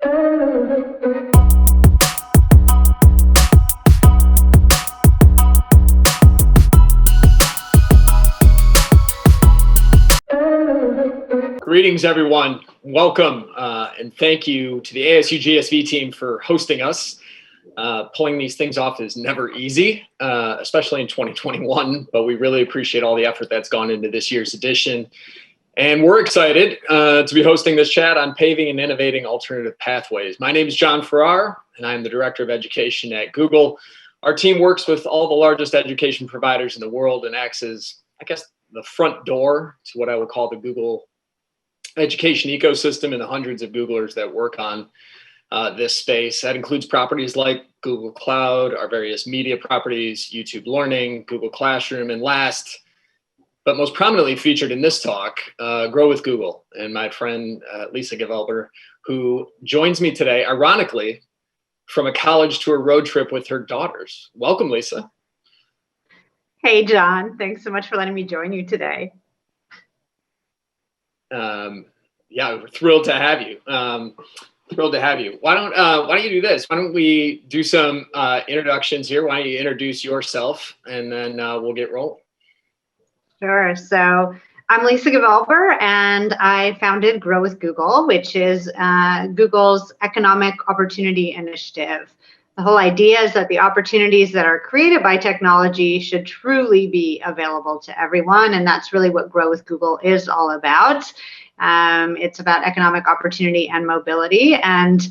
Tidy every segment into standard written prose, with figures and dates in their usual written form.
Greetings, everyone. Welcome, and thank you to the ASU+GSV team for hosting us. Pulling these things off is never easy, especially in 2021, but we really appreciate all the effort that's gone into this year's edition. And we're excited to be hosting this chat on paving and innovating alternative pathways. My name is John Farrar, and I'm the Director of Education at Google. Our team works with all the largest education providers in the world and acts as, I guess, the front door to what I would call the Google education ecosystem and the hundreds of Googlers that work on this space. That includes properties like Google Cloud, our various media properties, YouTube Learning, Google Classroom, and last, but most prominently featured in this talk, Grow with Google, and my friend Lisa Gevelber, who joins me today, ironically, from a college to a road trip with her daughters. Welcome, Lisa. Hey, John. Thanks so much for letting me join you today. Yeah, we're thrilled to have you. Thrilled to have you. Why don't you do this? Why don't we do some introductions here? Why don't you introduce yourself, and then we'll get rolling. Sure. So I'm Lisa Gevelber, and I founded Grow with Google, which is Google's economic opportunity initiative. The whole idea is that the opportunities that are created by technology should truly be available to everyone, and that's really what Grow with Google is all about. It's about economic opportunity and mobility, and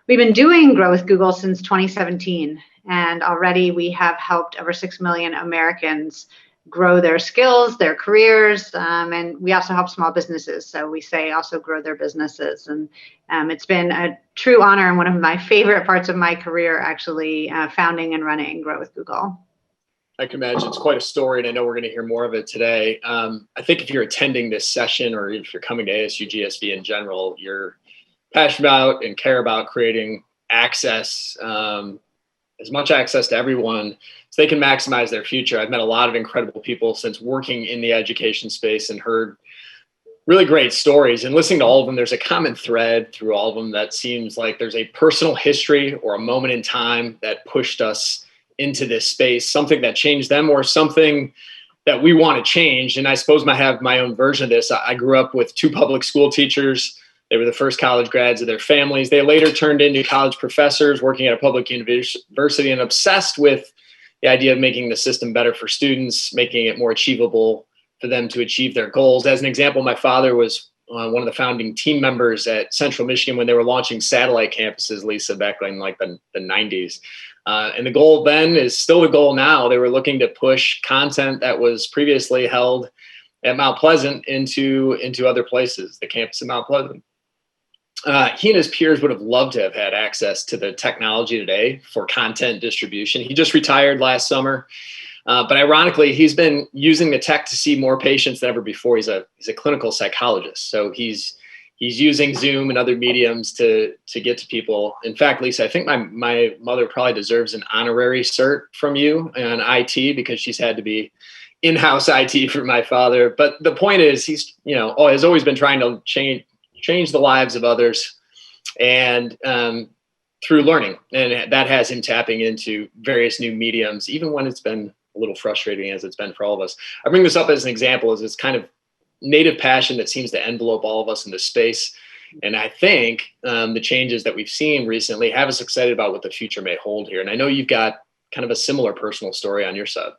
we've been doing Grow with Google since 2017, and already we have helped over 6 million Americans grow their skills, their careers, and we also help small businesses. So we say also grow their businesses. And it's been a true honor and one of my favorite parts of my career, actually, founding and running Grow with Google. I can imagine it's quite a story, and I know we're going to hear more of it today. I think if you're attending this session, or if you're coming to ASU+GSV in general, you're passionate about and care about creating access, as much access to everyone so they can maximize their future. I've met a lot of incredible people since working in the education space and heard really great stories. And listening to all of them, there's a common thread through all of them that seems like there's a personal history or a moment in time that pushed us into this space, something that changed them or something that we want to change. And I suppose I have my own version of this. I grew up with 2 public school teachers. They were the first college grads of their families. They later turned into college professors working at a public university and obsessed with the idea of making the system better for students, making it more achievable for them to achieve their goals. As an example, my father was one of the founding team members at Central Michigan when they were launching satellite campuses, Lisa, back in like the 90s. And the goal then is still the goal now. They were looking to push content that was previously held at Mount Pleasant into other places, the campus of Mount Pleasant. He and his peers would have loved to have had access to the technology today for content distribution. He just retired last summer, but ironically, he's been using the tech to see more patients than ever before. He's a clinical psychologist, so he's using Zoom and other mediums to get to people. In fact, Lisa, I think my mother probably deserves an honorary cert from you on IT because she's had to be in-house IT for my father. But the point is, he's has always been trying to change the lives of others, and through learning. And that has him tapping into various new mediums, even when it's been a little frustrating as it's been for all of us. I bring this up as an example as this kind of native passion that seems to envelope all of us in this space. And I think the changes that we've seen recently have us excited about what the future may hold here. And I know you've got kind of a similar personal story on your side.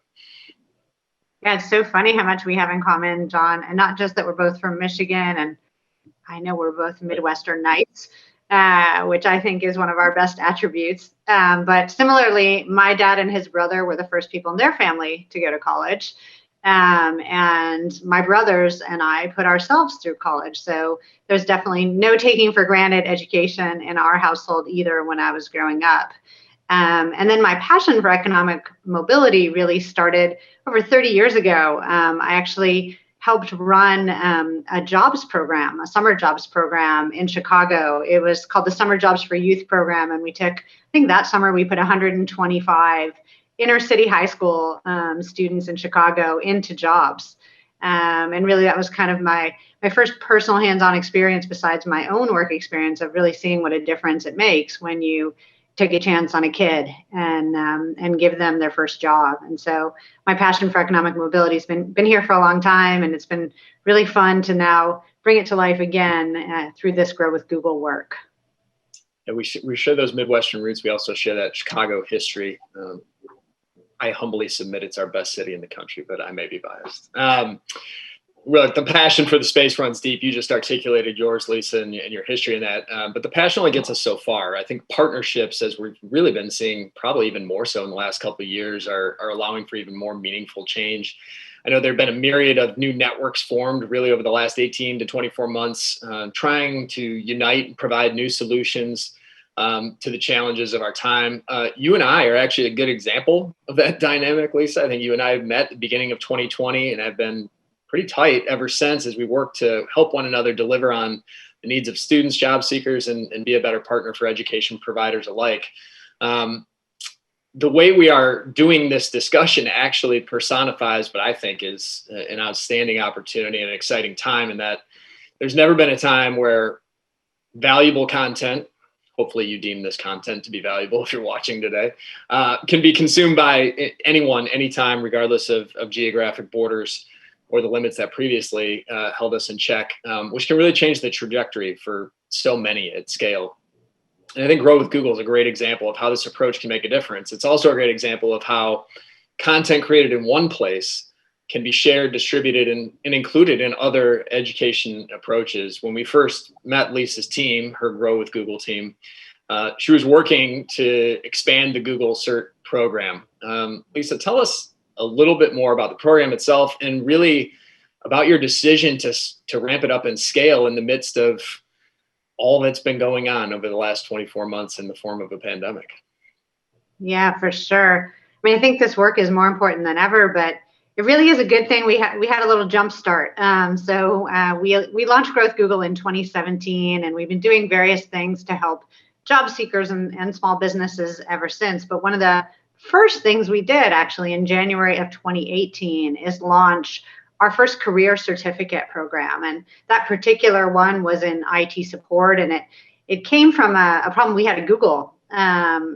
Yeah, it's so funny how much we have in common, John, and not just that we're both from Michigan, and I know we're both Midwestern Knights, which I think is one of our best attributes. But similarly, my dad and his brother were the first people in their family to go to college. And my brothers and I put ourselves through college. So there's definitely no taking for granted education in our household either when I was growing up. And then my passion for economic mobility really started over 30 years ago. I actually helped run a jobs program, a summer jobs program in Chicago. It was called the Summer Jobs for Youth program. And we took, I think that summer we put 125 inner city high school students in Chicago into jobs. And really, that was kind of my first personal hands-on experience, besides my own work experience, of really seeing what a difference it makes when you take a chance on a kid and give them their first job. And so my passion for economic mobility has been here for a long time, and it's been really fun to now bring it to life again through this Grow with Google work. And we share those Midwestern roots. We also share that Chicago history. I humbly submit it's our best city in the country, but I may be biased. Well, the passion for the space runs deep. You just articulated yours, Lisa, and your history in that. But the passion only gets us so far. I think partnerships, as we've really been seeing, probably even more so in the last couple of years, are allowing for even more meaningful change. I know there have been a myriad of new networks formed really over the last 18 to 24 months, trying to unite and provide new solutions to the challenges of our time. You and I are actually a good example of that dynamic, Lisa. I think you and I met at the beginning of 2020 and have been pretty tight ever since as we work to help one another deliver on the needs of students, job seekers, and be a better partner for education providers alike. The way we are doing this discussion actually personifies what I think is an outstanding opportunity and an exciting time, in that there's never been a time where valuable content, hopefully you deem this content to be valuable if you're watching today, can be consumed by anyone, anytime, regardless of geographic borders or the limits that previously held us in check, which can really change the trajectory for so many at scale. And I think Grow with Google is a great example of how this approach can make a difference. It's also a great example of how content created in one place can be shared, distributed, and included in other education approaches. When we first met Lisa's team, her Grow with Google team, she was working to expand the Google CERT program. Lisa, tell us a little bit more about the program itself, and really about your decision to ramp it up and scale in the midst of all that's been going on over the last 24 months in the form of a pandemic. Yeah, for sure. I mean, I think this work is more important than ever, but it really is a good thing we had a little jump start. We launched Growth Google in 2017, and we've been doing various things to help job seekers and small businesses ever since. But one of the first things we did actually in January of 2018 is launch our first career certificate program. And that particular one was in IT support. And it came from a problem we had at Google,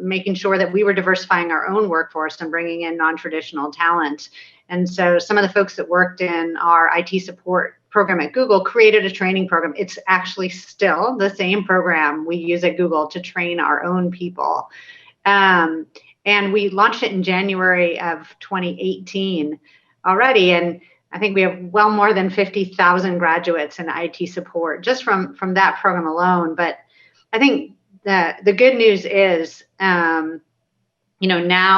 making sure that we were diversifying our own workforce and bringing in non-traditional talent. And so some of the folks that worked in our IT support program at Google created a training program. It's actually still the same program we use at Google to train our own people. And we launched it in January of 2018 already. And I think we have well more than 50,000 graduates in IT support just from that program alone. But I think the good news is, now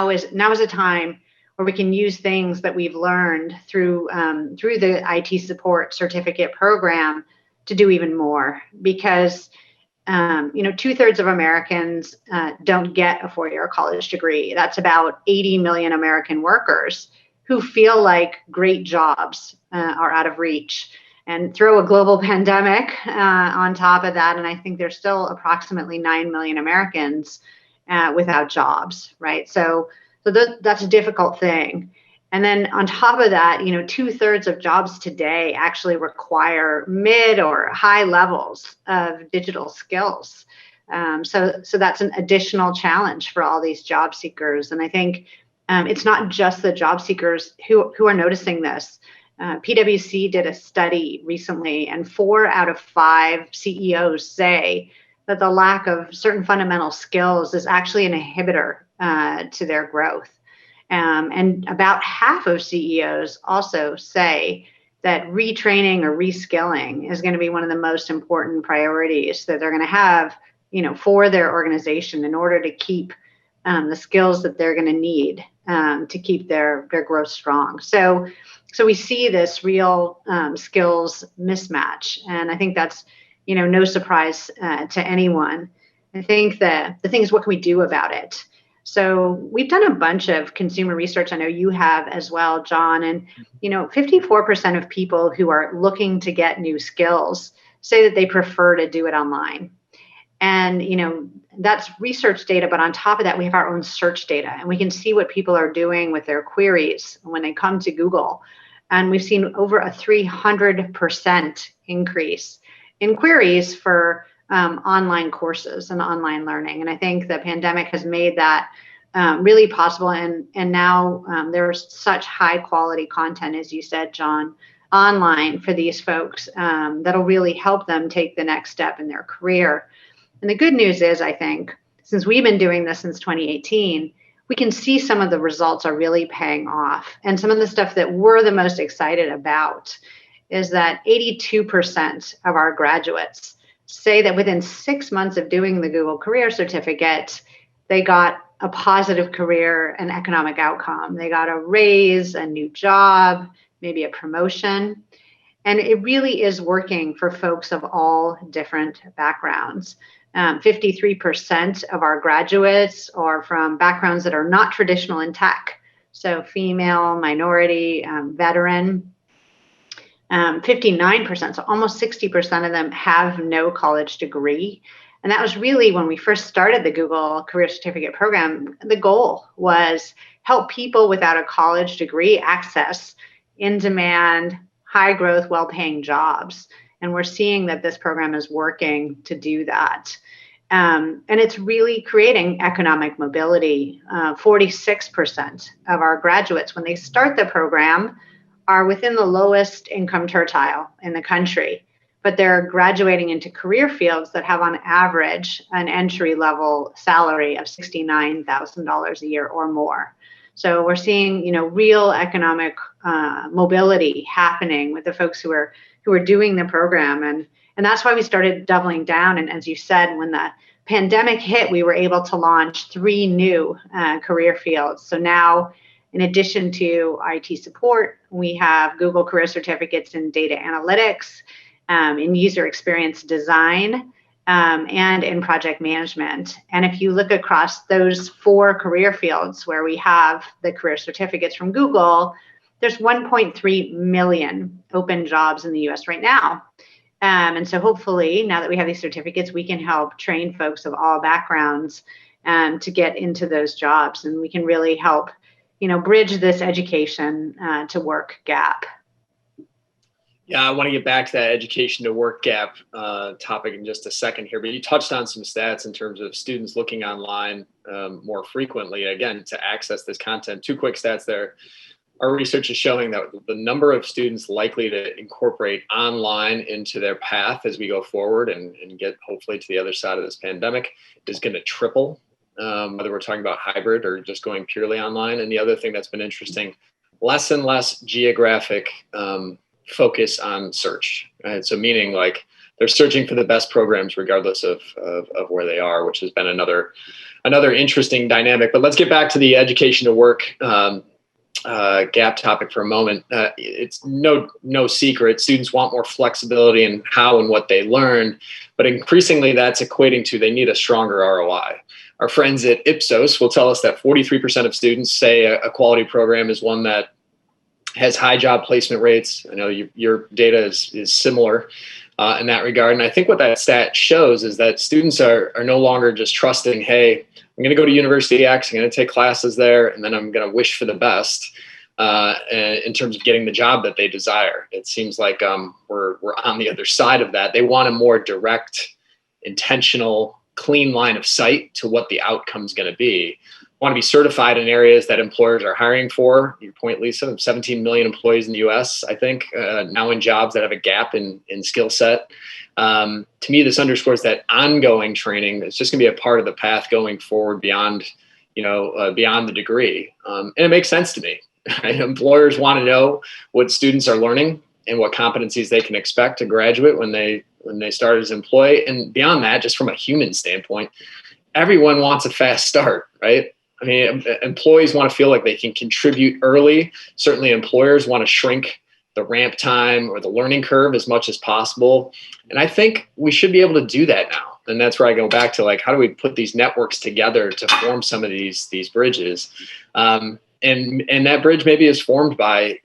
is a time where we can use things that we've learned through the IT support certificate program to do even more, because 2/3 of Americans don't get a four-year college degree. That's about 80 million American workers who feel like great jobs are out of reach. And throw a global pandemic on top of that, and I think there's still approximately 9 million Americans without jobs, right? So that's a difficult thing. And then on top of that, 2/3 of jobs today actually require mid or high levels of digital skills. So that's an additional challenge for all these job seekers. And I think it's not just the job seekers who are noticing this. PwC did a study recently, and 4 out of 5 CEOs say that the lack of certain fundamental skills is actually an inhibitor to their growth. And about half of CEOs also say that retraining or reskilling is going to be one of the most important priorities that they're going to have, for their organization in order to keep the skills that they're going to need to keep their growth strong. So we see this real skills mismatch, and I think that's no surprise to anyone. I think that the thing is, what can we do about it? So we've done a bunch of consumer research. I know you have as well, John. And 54% of people who are looking to get new skills say that they prefer to do it online. And, that's research data. But on top of that, we have our own search data, and we can see what people are doing with their queries when they come to Google. And we've seen over a 300% increase in queries for online courses and online learning. And I think the pandemic has made that really possible. And now there's such high quality content, as you said, John, online for these folks that'll really help them take the next step in their career. And the good news is, I think, since we've been doing this since 2018, we can see some of the results are really paying off. And some of the stuff that we're the most excited about is that 82% of our graduates say that within 6 months of doing the Google Career Certificate, they got a positive career and economic outcome. They got a raise, a new job, maybe a promotion. And it really is working for folks of all different backgrounds. 53% of our graduates are from backgrounds that are not traditional in tech. So female, minority, veteran. 59%, so almost 60% of them have no college degree. And that was really when we first started the Google Career Certificate program, the goal was help people without a college degree access in-demand, high-growth, well-paying jobs. And we're seeing that this program is working to do that. And it's really creating economic mobility. 46% of our graduates, when they start the program, are within the lowest income tertile in the country, but they're graduating into career fields that have on average an entry-level salary of $69,000 a year or more. So we're seeing, real economic mobility happening with the folks who are doing the program, and that's why we started doubling down. And as you said, when the pandemic hit, we were able to launch 3 new career fields. So now, in addition to IT support, we have Google Career Certificates in data analytics, in user experience design, and in project management. And if you look across those 4 career fields where we have the career certificates from Google, there's 1.3 million open jobs in the US right now. And so hopefully, now that we have these certificates, we can help train folks of all backgrounds to get into those jobs. And we can really help bridge this education to work gap. Yeah, I want to get back to that education to work gap topic in just a second here, but you touched on some stats in terms of students looking online more frequently, again, to access this content. 2 quick stats there. Our research is showing that the number of students likely to incorporate online into their path as we go forward and get hopefully to the other side of this pandemic is going to triple. Whether we're talking about hybrid or just going purely online. And the other thing that's been interesting, less and less geographic focus on search, right? So meaning like they're searching for the best programs regardless of where they are, which has been another interesting dynamic. But let's get back to the education to work gap topic for a moment. It's no secret students want more flexibility in how and what they learn, but increasingly that's equating to they need a stronger ROI. Our friends at Ipsos will tell us that 43% of students say a quality program is one that has high job placement rates. I know your data is similar in that regard. And I think what that stat shows is that students are no longer just trusting, hey, I'm going to go to University X, I'm going to take classes there, and then I'm going to wish for the best in terms of getting the job that they desire. It seems like we're on the other side of that. They want a more direct, intentional, clean line of sight to what the outcome is going to be. Want to be certified in areas that employers are hiring for. Your point, Lisa, 17 million employees in the US, I think, now in jobs that have a gap in skill set. To me, this underscores that ongoing training is just going to be a part of the path going forward beyond the degree. And it makes sense to me. Right? Employers want to know what students are learning and what competencies they can expect to graduate when they start as an employee. And beyond that, just from a human standpoint, everyone wants a fast start, right? I mean, employees want to feel like they can contribute early. Certainly employers want to shrink the ramp time or the learning curve as much as possible. And I think we should be able to do that now. And that's where I go back to, like, how do we put these networks together to form some of these bridges? And that bridge maybe is formed by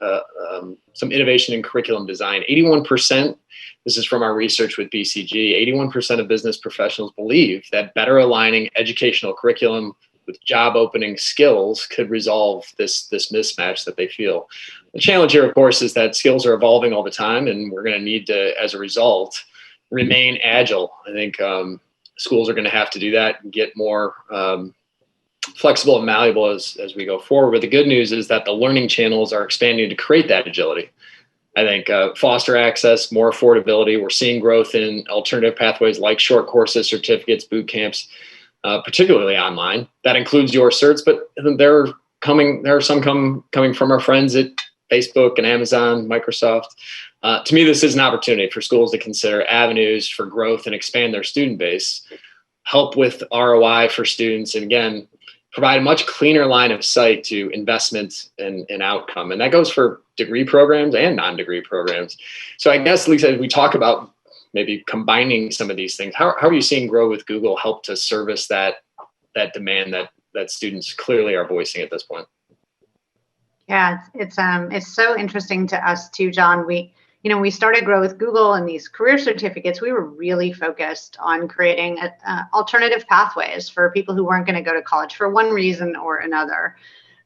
some innovation in curriculum design. 81%, this is from our research with BCG, 81% of business professionals believe that better aligning educational curriculum with job opening skills could resolve this mismatch that they feel. The challenge here, of course, is that skills are evolving all the time, and we're going to need to, as a result, remain agile. I think schools are going to have to do that and get more flexible and malleable as we go forward. But the good news is that the learning channels are expanding to create that agility. I think foster access, more affordability. We're seeing growth in alternative pathways like short courses, certificates, boot camps, particularly online. That includes your certs, but there are some coming from our friends at Facebook and Amazon, Microsoft. To me, this is an opportunity for schools to consider avenues for growth and expand their student base, help with ROI for students, and again, provide a much cleaner line of sight to investment and outcome. And that goes for degree programs and non-degree programs. So I guess, Lisa, as we talk about maybe combining some of these things, how are you seeing Grow with Google help to service that demand that students clearly are voicing at this point? Yeah, it's so interesting to us too, John. We started Grow with Google and these career certificates. We were really focused on creating alternative pathways for people who weren't going to go to college for one reason or another.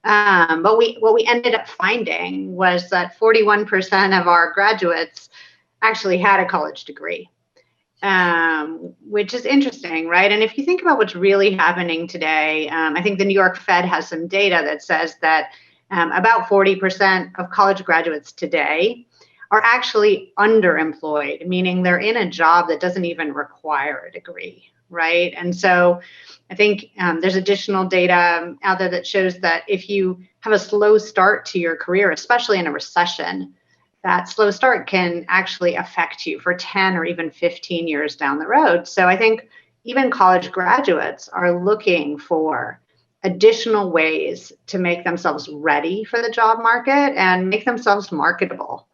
But what we ended up finding was that 41% of our graduates actually had a college degree, which is interesting, right? And if you think about what's really happening today, I think the New York Fed has some data that says that about 40% of college graduates today are actually underemployed, meaning they're in a job that doesn't even require a degree, right? And so I think there's additional data out there that shows that if you have a slow start to your career, especially in a recession, that slow start can actually affect you for 10 or even 15 years down the road. So I think even college graduates are looking for additional ways to make themselves ready for the job market and make themselves marketable.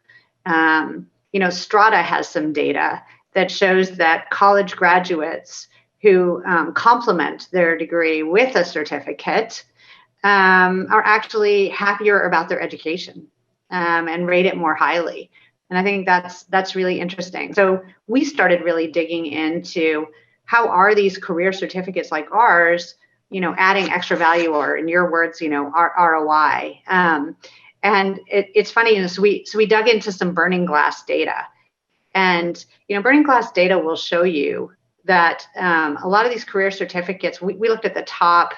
Strata has some data that shows that college graduates who complement their degree with a certificate are actually happier about their education and rate it more highly. And I think that's really interesting. So we started really digging into how are these career certificates like ours, adding extra value, or in your words, ROI. And it's funny, so we dug into some Burning Glass data, and Burning Glass data will show you that a lot of these career certificates, we looked at the top,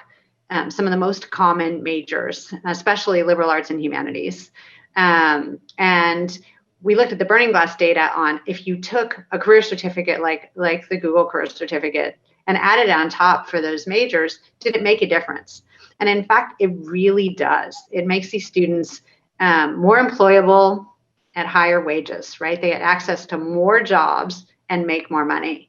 some of the most common majors, especially liberal arts and humanities, and we looked at the Burning Glass data on if you took a career certificate like the Google Career Certificate and added on top for those majors, did it make a difference? And in fact, it really does. It makes these students more employable at higher wages, right? They get access to more jobs and make more money.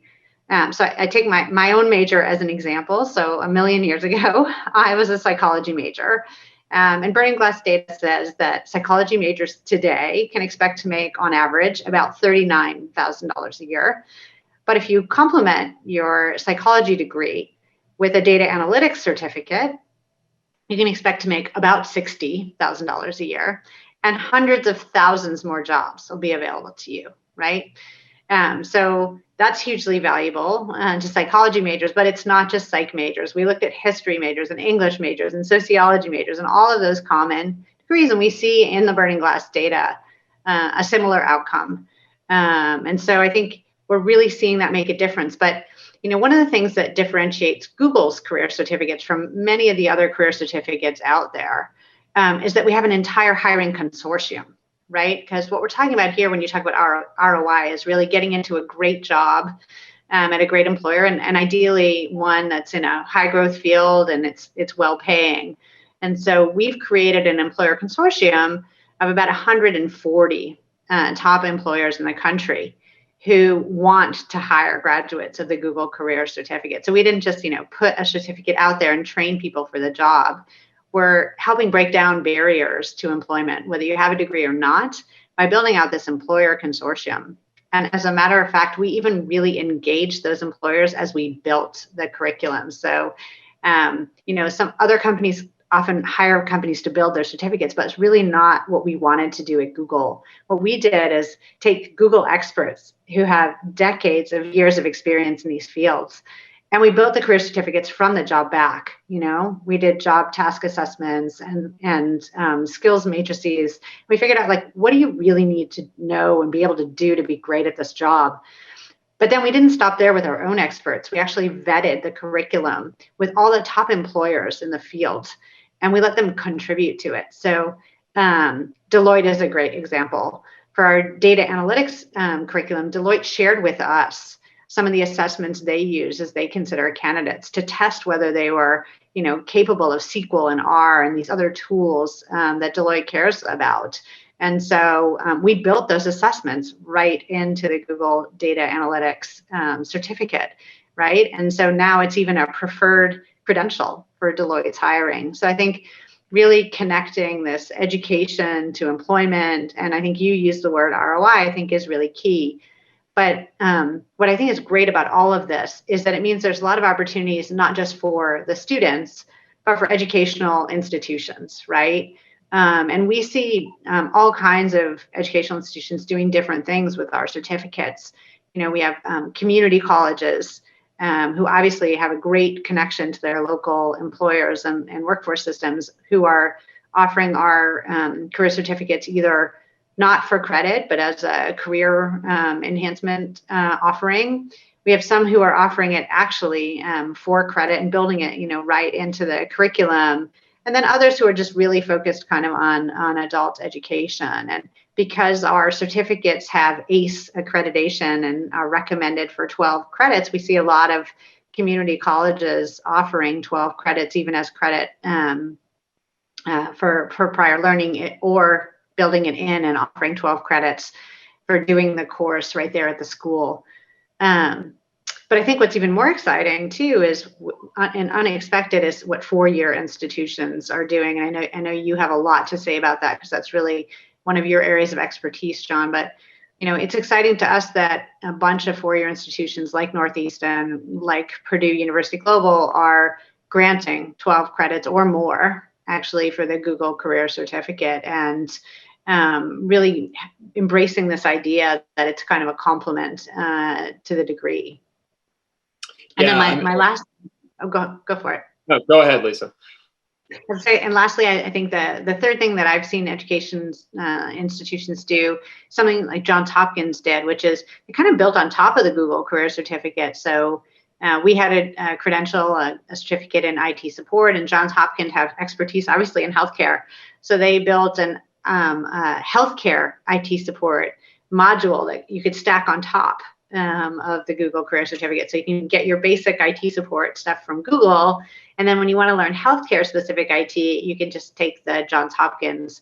So I take my own major as an example. So a million years ago, I was a psychology major. And Burning Glass data says that psychology majors today can expect to make, on average, about $39,000 a year. But if you complement your psychology degree with a data analytics certificate, you can expect to make about $60,000 a year, and hundreds of thousands more jobs will be available to you, right? So that's hugely valuable to psychology majors, but it's not just psych majors. We looked at history majors and English majors and sociology majors and all of those common degrees, and we see in the Burning Glass data a similar outcome. And so I think we're really seeing that make a difference. But one of the things that differentiates Google's career certificates from many of the other career certificates out there is that we have an entire hiring consortium, right? Because what we're talking about here when you talk about ROI is really getting into a great job at a great employer, and ideally one that's in a high growth field and it's well paying. And so we've created an employer consortium of about 140 top employers in the country who want to hire graduates of the Google Career Certificate. So we didn't just, put a certificate out there and train people for the job. We're helping break down barriers to employment, whether you have a degree or not, by building out this employer consortium. And as a matter of fact, we even really engaged those employers as we built the curriculum. So, some other companies often hire companies to build their certificates, but it's really not what we wanted to do at Google. What we did is take Google experts who have decades of years of experience in these fields And we built the career certificates from the job back. We did job task assessments and skills matrices. We figured out, like, what do you really need to know and be able to do to be great at this job? But then we didn't stop there with our own experts. We actually vetted the curriculum with all the top employers in the field, and we let them contribute to it. So Deloitte is a great example. For our data analytics curriculum, Deloitte shared with us some of the assessments they use as they consider candidates to test whether they were, capable of SQL and R and these other tools that Deloitte cares about. And so we built those assessments right into the Google Data Analytics certificate, right? And so now it's even a preferred credential for Deloitte's hiring. So I think really connecting this education to employment, and I think you used the word ROI, I think is really key. But what I think is great about all of this is that it means there's a lot of opportunities, not just for the students, but for educational institutions, right? And we see all kinds of educational institutions doing different things with our certificates. We have community colleges who obviously have a great connection to their local employers and workforce systems, who are offering our career certificates either not for credit, but as a career enhancement offering. We have some who are offering it actually for credit and building it, right into the curriculum. And then others who are just really focused kind of on adult education. And because our certificates have ACE accreditation and are recommended for 12 credits, we see a lot of community colleges offering 12 credits, even as credit for prior learning, or building it in and offering 12 credits for doing the course right there at the school. But I think what's even more exciting too is, and unexpected, is what four-year institutions are doing. And I know you have a lot to say about that, because that's really one of your areas of expertise, John. But it's exciting to us that a bunch of four-year institutions like Northeastern, like Purdue University Global, are granting 12 credits or more actually for the Google Career Certificate, and really embracing this idea that it's kind of a complement to the degree. And then my last, go for it. No, go ahead, Lisa. And lastly, I think the third thing that I've seen education institutions do, something like Johns Hopkins did, which is it kind of built on top of the Google Career Certificate. So we had a credential, a certificate in IT support, and Johns Hopkins have expertise, obviously, in healthcare. So they built a healthcare IT support module that you could stack on top of the Google Career Certificate. So you can get your basic IT support stuff from Google. And then when you want to learn healthcare specific IT, you can just take the Johns Hopkins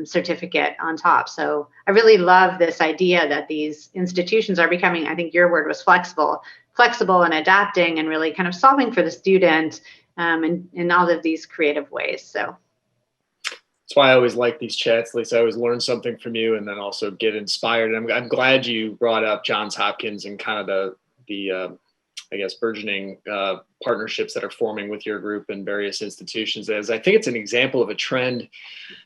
certificate on top. So I really love this idea that these institutions are becoming, I think your word was flexible and adapting and really kind of solving for the student in all of these creative ways. So that's why I always like these chats, Lisa. I always learn something from you and then also get inspired. And I'm glad you brought up Johns Hopkins and kind of the I guess, burgeoning partnerships that are forming with your group and various institutions, as I think it's an example of a trend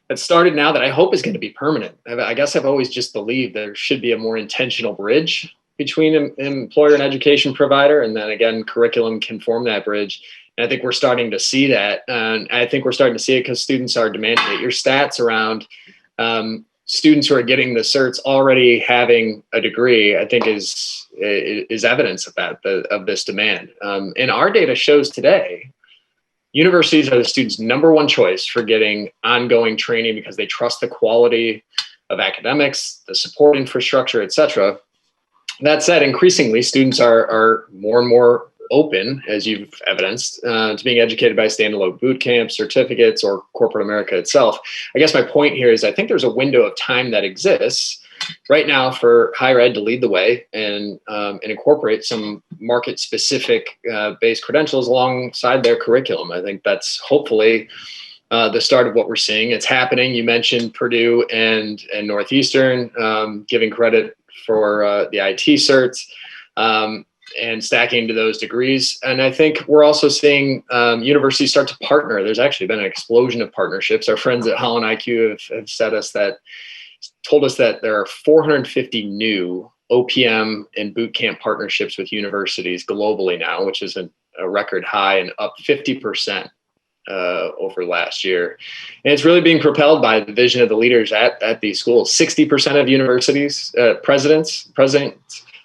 that started now that I hope is going to be permanent. I guess I've always just believed there should be a more intentional bridge between an employer and education provider. And then again, curriculum can form that bridge. And I think we're starting to see that. And I think we're starting to see it because students are demanding it. Your stats around students who are getting the certs already having a degree, I think is evidence of that, of this demand. And our data shows today, universities are the students' number one choice for getting ongoing training because they trust the quality of academics, the support infrastructure, et cetera. That said, increasingly, students are more and more open, as you've evidenced, to being educated by standalone boot camps, certificates, or corporate America itself. I guess my point here is I think there's a window of time that exists right now for higher ed to lead the way and incorporate some market-specific based credentials alongside their curriculum. I think that's hopefully the start of what we're seeing. It's happening. You mentioned Purdue and Northeastern giving credit for the IT certs. And stacking to those degrees. And I think we're also seeing universities start to partner. There's actually been an explosion of partnerships. Our friends at Holland IQ have told us that there are 450 new OPM and boot camp partnerships with universities globally now, which is a record high and up 50% over last year. And it's really being propelled by the vision of the leaders at these schools. 60% of universities, presidents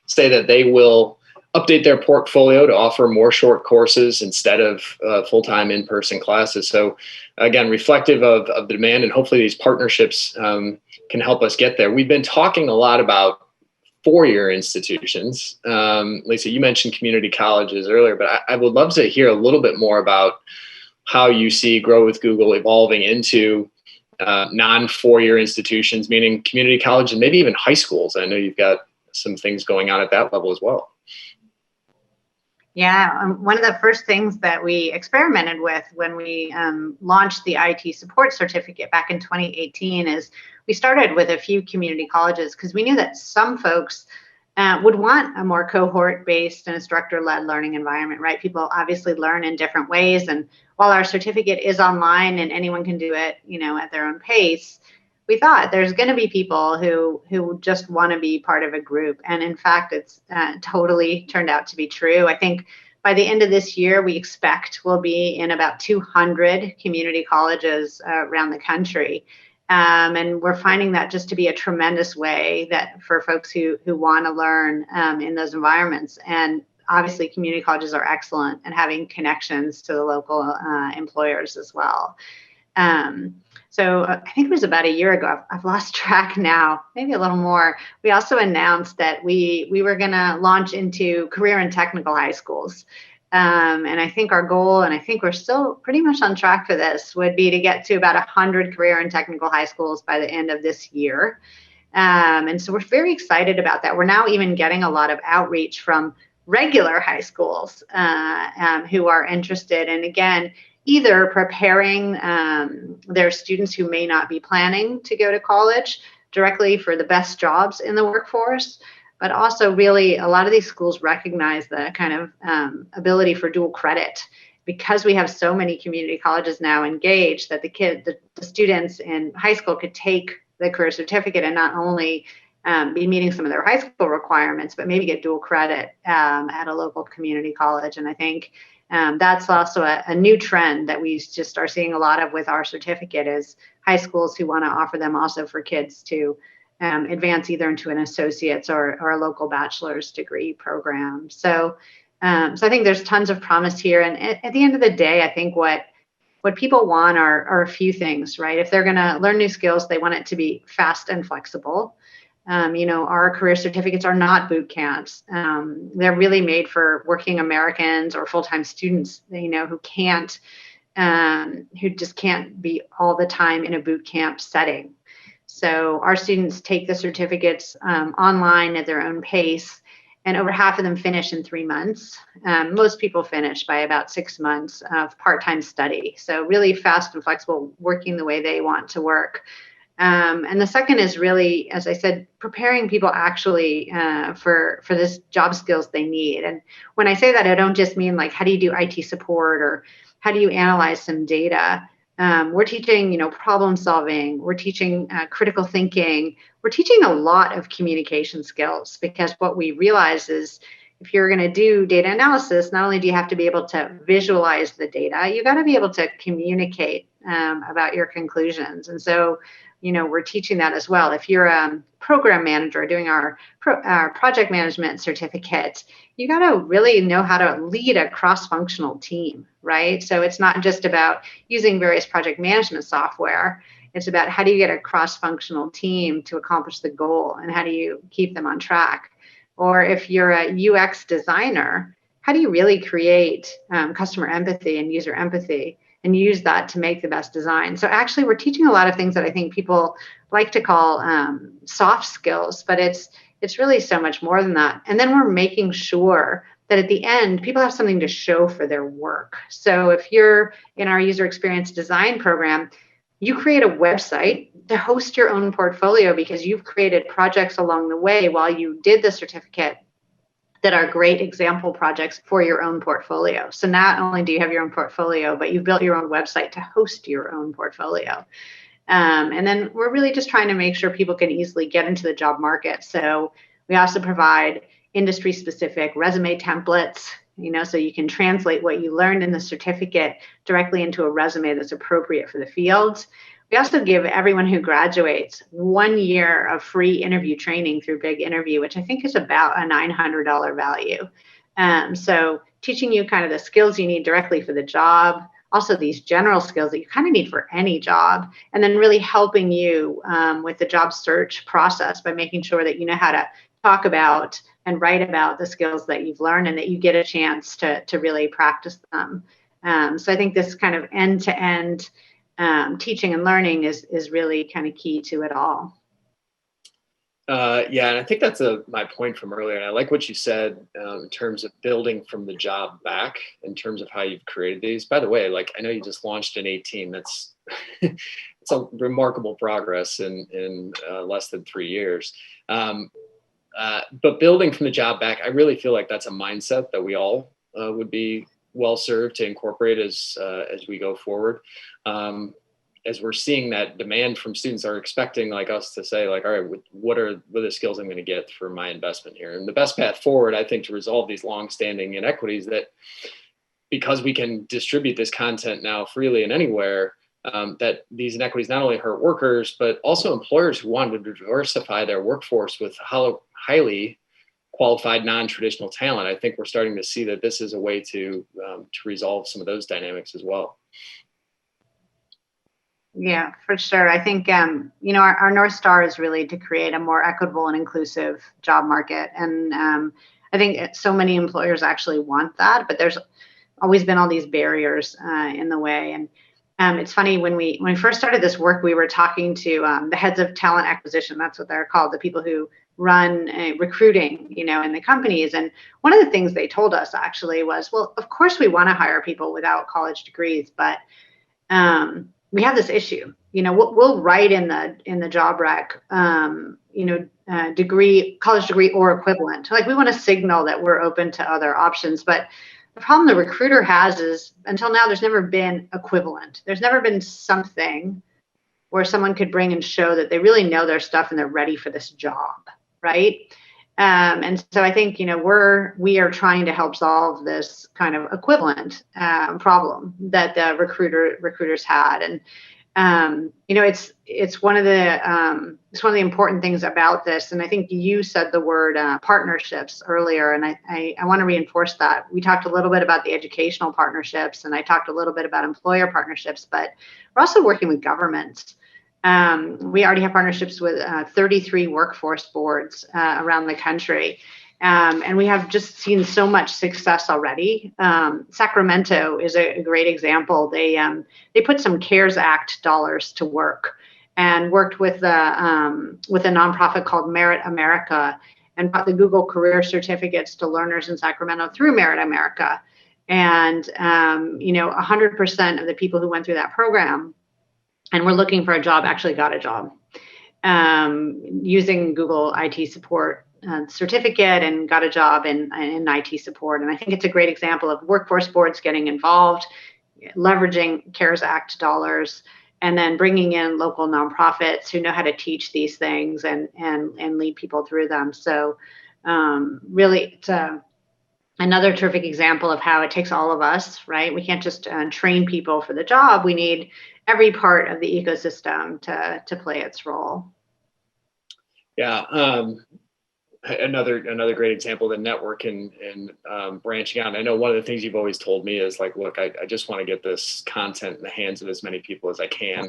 say that they will update their portfolio to offer more short courses instead of full-time in-person classes. So again, reflective of the demand, and hopefully these partnerships can help us get there. We've been talking a lot about four-year institutions. Lisa, you mentioned community colleges earlier, but I would love to hear a little bit more about how you see Grow with Google evolving into non-four-year institutions, meaning community college and maybe even high schools. I know you've got some things going on at that level as well. Yeah, one of the first things that we experimented with when we launched the IT support certificate back in 2018 is we started with a few community colleges because we knew that some folks would want a more cohort-based and instructor-led learning environment, right? People obviously learn in different ways, and while our certificate is online and anyone can do it, at their own pace, we thought there's going to be people who just want to be part of a group. And in fact, it's totally turned out to be true. I think by the end of this year, we expect we'll be in about 200 community colleges around the country. And we're finding that just to be a tremendous way that for folks who want to learn in those environments. And obviously, community colleges are excellent at having connections to the local employers as well. So I think it was about a year ago, I've lost track now, maybe a little more. We also announced that we were going to launch into career and technical high schools. And I think our goal, and I think we're still pretty much on track for this, would be to get to about 100 career and technical high schools by the end of this year. And so we're very excited about that. We're now even getting a lot of outreach from regular high schools who are interested in, again, either preparing their students who may not be planning to go to college directly for the best jobs in the workforce, but also really a lot of these schools recognize the kind of ability for dual credit because we have so many community colleges now engaged that the students in high school could take the career certificate and not only be meeting some of their high school requirements, but maybe get dual credit at a local community college. And I think that's also a new trend that we just are seeing a lot of with our certificate is high schools who want to offer them also for kids to advance either into an associate's or a local bachelor's degree program. So I think there's tons of promise here. And at the end of the day, I think what people want are a few things, right? If they're going to learn new skills, they want it to be fast and flexible. Our career certificates are not boot camps. They're really made for working Americans or full-time students, who just can't be all the time in a boot camp setting. So our students take the certificates online at their own pace, and over half of them finish in 3 months. Most people finish by about 6 months of part-time study. So really fast and flexible, working the way they want to work. And the second is really, as I said, preparing people actually for this job skills they need. And when I say that, I don't just mean like, how do you do IT support or how do you analyze some data? We're teaching, problem solving. We're teaching critical thinking. We're teaching a lot of communication skills because what we realize is if you're going to do data analysis, not only do you have to be able to visualize the data, you got to be able to communicate about your conclusions. And so we're teaching that as well. If you're a program manager doing our project management certificate, you got to really know how to lead a cross-functional team, right? So it's not just about using various project management software. It's about how do you get a cross-functional team to accomplish the goal and how do you keep them on track? Or if you're a UX designer, how do you really create customer empathy and user empathy and use that to make the best design? So actually, we're teaching a lot of things that I think people like to call soft skills, but it's really so much more than that. And then we're making sure that at the end, people have something to show for their work. So if you're in our user experience design program, you create a website to host your own portfolio because you've created projects along the way while you did the certificate that are great example projects for your own portfolio. So not only do you have your own portfolio, but you've built your own website to host your own portfolio. And then we're really just trying to make sure people can easily get into the job market. So We also provide industry-specific resume templates, so you can translate what you learned in the certificate directly into a resume that's appropriate for the field. We also give everyone who graduates 1 year of free interview training through Big Interview, which I think is about a $900 value. So teaching you kind of the skills you need directly for the job, also these general skills that you kind of need for any job, and then really helping you with the job search process by making sure that you know how to talk about and write about the skills that you've learned and that you get a chance to really practice them. So I think this kind of end-to-end teaching and learning is really kind of key to it all. Yeah, and I think that's my point from earlier. And I like what you said in terms of building from the job back, in terms of how you've created these. By the way, like I know you just launched in 18. That's it's a remarkable progress in less than 3 years. But building from the job back, I really feel like that's a mindset that we all would be well served to incorporate as we go forward. As we're seeing that demand from students are expecting like us to say like, all right, what are the skills I'm going to get for my investment here? And the best path forward, I think, to resolve these longstanding inequities that because we can distribute this content now freely and anywhere, that these inequities not only hurt workers, but also employers who want to diversify their workforce with highly qualified non-traditional talent. I think we're starting to see that this is a way to resolve some of those dynamics as well. Yeah, for sure. I think, our North Star is really to create a more equitable and inclusive job market. And I think so many employers actually want that, but there's always been all these barriers in the way. And it's funny, when we first started this work, we were talking to the heads of talent acquisition. That's what they're called, the people who run recruiting, in the companies. And one of the things they told us actually was, well, of course we want to hire people without college degrees, but we have this issue. We'll write in the job rec, degree, college degree or equivalent. Like we want to signal that we're open to other options. But the problem the recruiter has is until now, there's never been equivalent. There's never been something where someone could bring and show that they really know their stuff and they're ready for this job, right? And so I think, we are trying to help solve this kind of equivalent problem that the recruiters had. And, it's one of the important things about this. And I think you said the word partnerships earlier, and I want to reinforce that. We talked a little bit about the educational partnerships, and I talked a little bit about employer partnerships, but we're also working with governments. We already have partnerships with 33 workforce boards around the country. And we have just seen so much success already. Sacramento is a great example. They put some CARES Act dollars to work and worked with a nonprofit called Merit America and brought the Google Career Certificates to learners in Sacramento through Merit America. And 100% of the people who went through that program and were looking for a job actually got a job using Google IT support certificate and got a job in IT support. And I think it's a great example of workforce boards getting involved, leveraging CARES Act dollars, and then bringing in local nonprofits who know how to teach these things and lead people through them. So really, it's another terrific example of how it takes all of us, right? We can't just train people for the job. We need every part of the ecosystem to play its role. Yeah. Another great example of the network and branching out. And I know one of the things you've always told me is like, look, I just want to get this content in the hands of as many people as I can.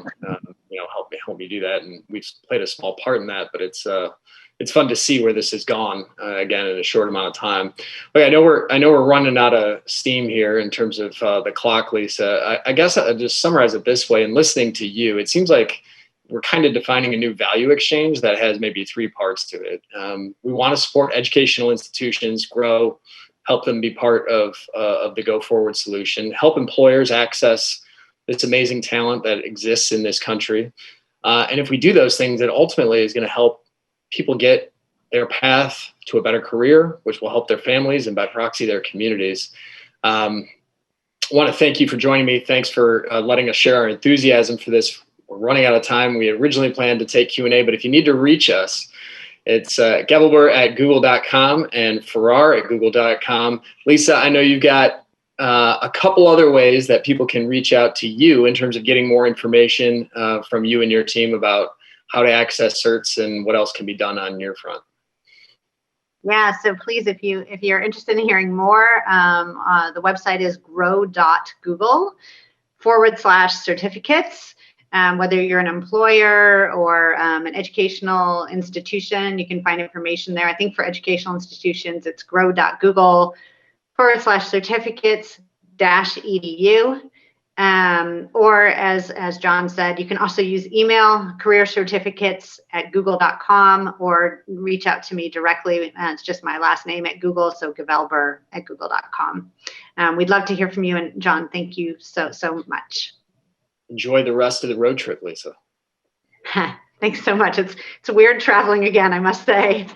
Help me do that. And we've played a small part in that, but it's fun to see where this has gone again in a short amount of time. Okay, I know we're running out of steam here in terms of the clock, Lisa. I guess I'll just summarize it this way. And listening to you, it seems like we're kind of defining a new value exchange that has maybe 3 parts to it. We want to support educational institutions, grow, help them be part of the go forward solution, help employers access this amazing talent that exists in this country. And if we do those things, it ultimately is going to help people get their path to a better career, which will help their families and by proxy their communities. I want to thank you for joining me. Thanks for letting us share our enthusiasm for this. We're running out of time. We originally planned to take Q&A, but if you need to reach us, It's Gevelber at google.com and Farrar at google.com. Lisa, I know you've got a couple other ways that people can reach out to you in terms of getting more information from you and your team about how to access certs and what else can be done on your front. Yeah, so please, if you're interested in hearing more, the website is grow.google/certificates. Whether you're an employer or an educational institution, you can find information there. I think for educational institutions, it's grow.google/certificates-edu. Or as John said, you can also use email, careercertificates@google.com, or reach out to me directly. It's just my last name at Google, so Gevelber@google.com. We'd love to hear from you. And John, thank you so much. Enjoy the rest of the road trip, Lisa. Thanks so much. It's weird traveling again, I must say.